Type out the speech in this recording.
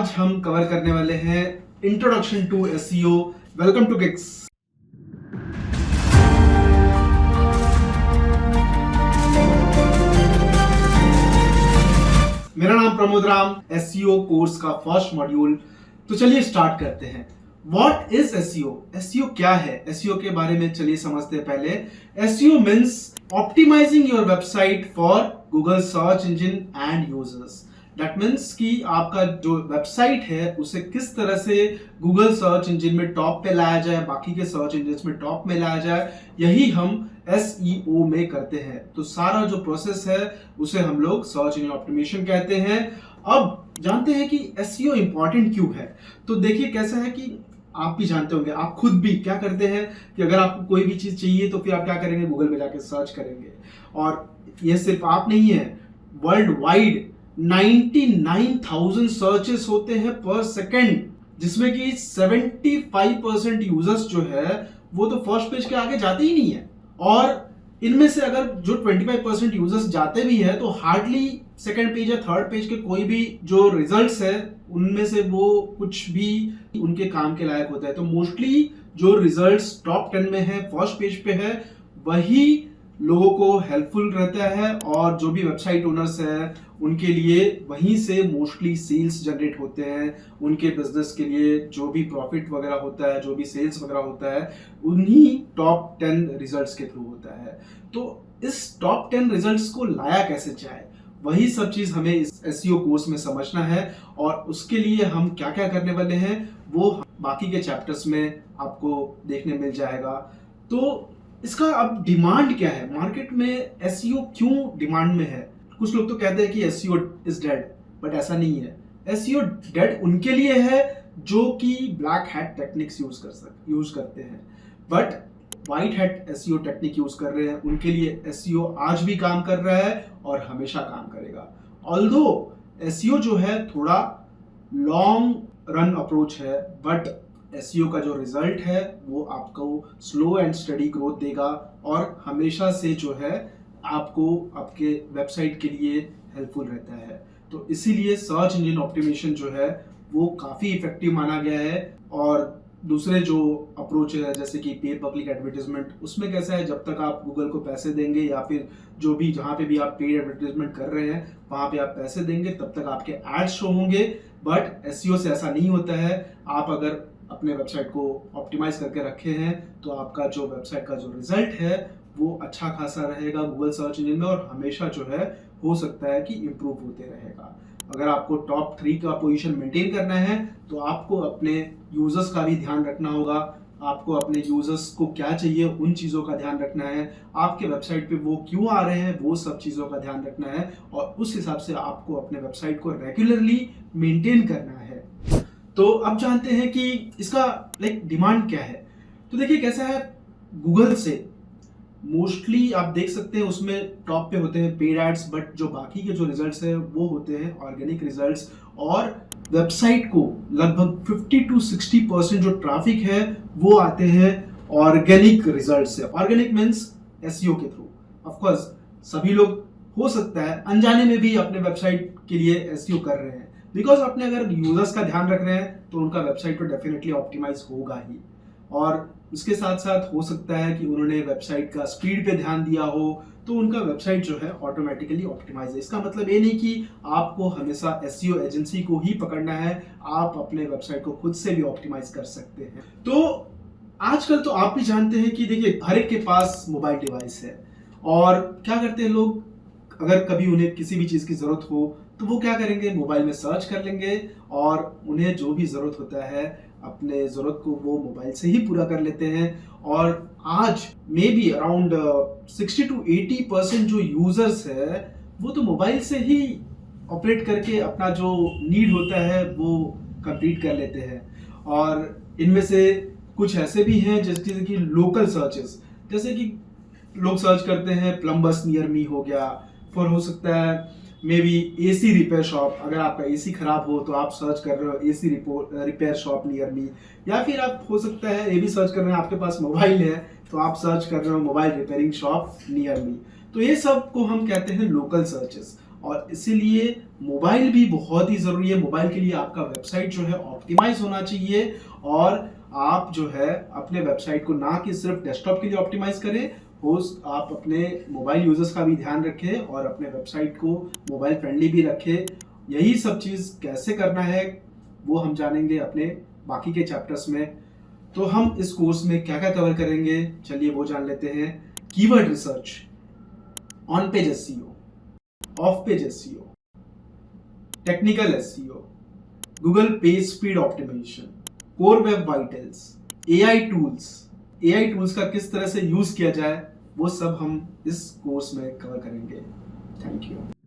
आज हम कवर करने वाले हैं introduction to SEO. Welcome to Kicks. मेरा नाम प्रमोद राम, एसईओ कोर्स का फर्स्ट मॉड्यूल। तो चलिए स्टार्ट करते हैं। What is SEO? एसईओ क्या है? एसईओ के बारे में चलिए समझते हैं पहले। SEO means optimising your website for Google search engine and users. That means कि आपका जो वेबसाइट है उसे किस तरह से गूगल सर्च इंजन में टॉप पे लाया जाए, बाकी के सर्च इंजन में टॉप में लाया जाए, यही हम एसईओ में करते हैं। तो सारा जो प्रोसेस है उसे हम लोग सर्च इंजन ऑप्टिमाइजेशन कहते हैं। अब जानते हैं कि एसईओ इंपॉर्टेंट क्यों है। तो देखिए कैसा है कि आप भी जानते होंगे, आप खुद भी क्या करते हैं कि अगर आपको कोई भी चीज चाहिए तो फिर आप क्या करेंगे, गूगल में जाके सर्च करेंगे। और ये सिर्फ आप नहीं है, वर्ल्ड वाइड 99,000 सर्चेस होते हैं पर सेकंड, जिसमें कि 75% यूजर्स जो है वो तो फर्स्ट पेज के आगे जाते ही नहीं है। और इनमें से अगर जो 25% यूजर्स जाते भी है तो हार्डली सेकंड पेज या थर्ड पेज के कोई भी जो रिजल्ट्स है उनमें से वो कुछ भी उनके काम के लायक होता है। तो मोस्टली जो रिजल्ट्स टॉप 10 में है, फर्स्ट पेज पे है, वही लोगों को हेल्पफुल रहता है। और जो भी वेबसाइट ओनर्स है उनके लिए वहीं से मोस्टली सेल्स जनरेट होते हैं। उनके बिजनेस के लिए जो भी प्रॉफिट वगैरह होता है, जो भी सेल्स वगैरह होता है, उन्हीं टॉप 10 रिजल्ट्स के थ्रू होता है। तो इस टॉप 10 रिजल्ट्स को लाया कैसे जाए, वही सब चीज हमें इस एसईओ कोर्स में समझना है। और उसके लिए हम क्या क्या करने वाले हैं वो बाकी के चैप्टर्स में आपको देखने मिल जाएगा। तो इसका अब डिमांड क्या है मार्केट में, एसईओ क्यों डिमांड में है? कुछ लोग तो कहते हैं कि एसईओ इज डेड, बट ऐसा नहीं है। एसईओ डेड उनके लिए है जो कि ब्लैक हैट टेक्निक्स यूज करते हैं, but white hat SEO technique use कर रहे हैं उनके लिए एसईओ आज भी काम कर रहा है और हमेशा काम करेगा। ऑल्दो एसईओ जो है थोड़ा लॉन्ग रन अप्रोच है, बट एसईओ का जो रिजल्ट है वो आपको स्लो एंड स्टडी ग्रोथ देगा और हमेशा से जो है आपको आपके वेबसाइट के लिए हेल्पफुल रहता है। तो इसीलिए सर्च इंजन ऑप्टिमाइजेशन जो है वो काफ़ी इफेक्टिव माना गया है। और दूसरे जो अप्रोच है जैसे कि पे पर क्लिक एडवर्टाइजमेंट, उसमें कैसा है, जब तक आप गूगल को पैसे देंगे या फिर जो भी जहाँ पे भी आप पेड एडवर्टाइजमेंट कर रहे हैं वहाँ पे आप पैसे देंगे तब तक आपके एड्स शो होंगे। बट एसईओ से ऐसा नहीं होता है। आप अगर अपने वेबसाइट को ऑप्टिमाइज करके रखे हैं तो आपका जो वेबसाइट का जो रिजल्ट है वो अच्छा खासा रहेगा गूगल सर्च इंजन में, और हमेशा जो है हो सकता है कि इम्प्रूव होते रहेगा। अगर आपको टॉप 3 का पोजीशन मेंटेन करना है तो आपको अपने यूजर्स का भी ध्यान रखना होगा। आपको अपने यूजर्स को क्या चाहिए उन चीज़ों का ध्यान रखना है, आपके वेबसाइट पे वो क्यों आ रहे हैं वो सब चीज़ों का ध्यान रखना है, और उस हिसाब से आपको अपने वेबसाइट को रेगुलरली मेंटेन करना है। तो अब जानते हैं कि इसका डिमांड क्या है। तो देखिए कैसा है, गूगल से मोस्टली आप देख सकते हैं उसमें टॉप पे होते हैं पेड एड्स, बट जो बाकी के जो रिजल्ट्स हैं वो होते हैं ऑर्गेनिक रिजल्ट्स। और वेबसाइट को लगभग 50 to 60% जो ट्रैफिक है वो आते हैं ऑर्गेनिक रिजल्ट से। ऑर्गेनिक मीन्स एसईओ के थ्रू। ऑफ कोर्स सभी लोग हो सकता है अनजाने में भी अपने वेबसाइट के लिए एसईओ कर रहे हैं, बिकॉज अपने अगर यूजर्स का ध्यान रख रहे हैं तो उनका वेबसाइट तो डेफिनेटली ऑप्टिमाइज होगा ही। और उसके साथ साथ हो सकता है कि उन्होंने वेबसाइट का स्पीड पे ध्यान दिया हो तो उनका वेबसाइट जो है ऑटोमेटिकली ऑप्टिमाइज है। इसका मतलब ये नहीं कि आपको हमेशा एसईओ एजेंसी को ही पकड़ना है, आप अपने वेबसाइट को खुद से भी ऑप्टिमाइज कर सकते हैं। तो आजकल तो आप भी जानते हैं कि देखिए हर एक के पास मोबाइल डिवाइस है, और क्या करते हैं लोग, अगर कभी उन्हें किसी भी चीज़ की ज़रूरत हो तो वो क्या करेंगे, मोबाइल में सर्च कर लेंगे और उन्हें जो भी ज़रूरत होता है अपने ज़रूरत को वो मोबाइल से ही पूरा कर लेते हैं। और आज मे बी अराउंड 60 to 80% जो यूज़र्स है वो तो मोबाइल से ही ऑपरेट करके अपना जो नीड होता है वो कंप्लीट कर लेते हैं। और इनमें से कुछ ऐसे भी हैं जैसे कि लोकल सर्चेस, जैसे कि लोग सर्च करते हैं प्लम्बर्स नियर मी हो गया, फिर हो सकता है may be AC repair shop. अगर आपका एसी खराब हो तो आप सर्च कर रहे हो AC repair shop near me, या फिर आप हो सकता है ये भी सर्च कर रहे हैं, आपके पास मोबाइल है तो आप सर्च कर रहे हो mobile repairing shop near me. तो ये सब को हम कहते हैं लोकल सर्चेस। और इसीलिए मोबाइल भी बहुत ही ज़रूरी है। मोबाइल के लिए आपका वेबसाइट जो है ऑप्टिमाइज होना चाहिए और आप जो है अपने वेबसाइट को ना कि सिर्फ डेस्कटॉप के लिए ऑप्टिमाइज करें, आप अपने मोबाइल यूजर्स का भी ध्यान रखें और अपने वेबसाइट को मोबाइल फ्रेंडली भी रखें। यही सब चीज़ कैसे करना है वो हम जानेंगे अपने बाकी के चैप्टर्स में। तो हम इस कोर्स में क्या क्या कवर करेंगे, चलिए वो जान लेते हैं। Keyword research, on page SEO, off page SEO, technical SEO, Google page speed optimisation, core web vitals, AI tools का किस तरह से यूज किया जाए, वो सब हम इस कोर्स में कवर करेंगे। Thank you.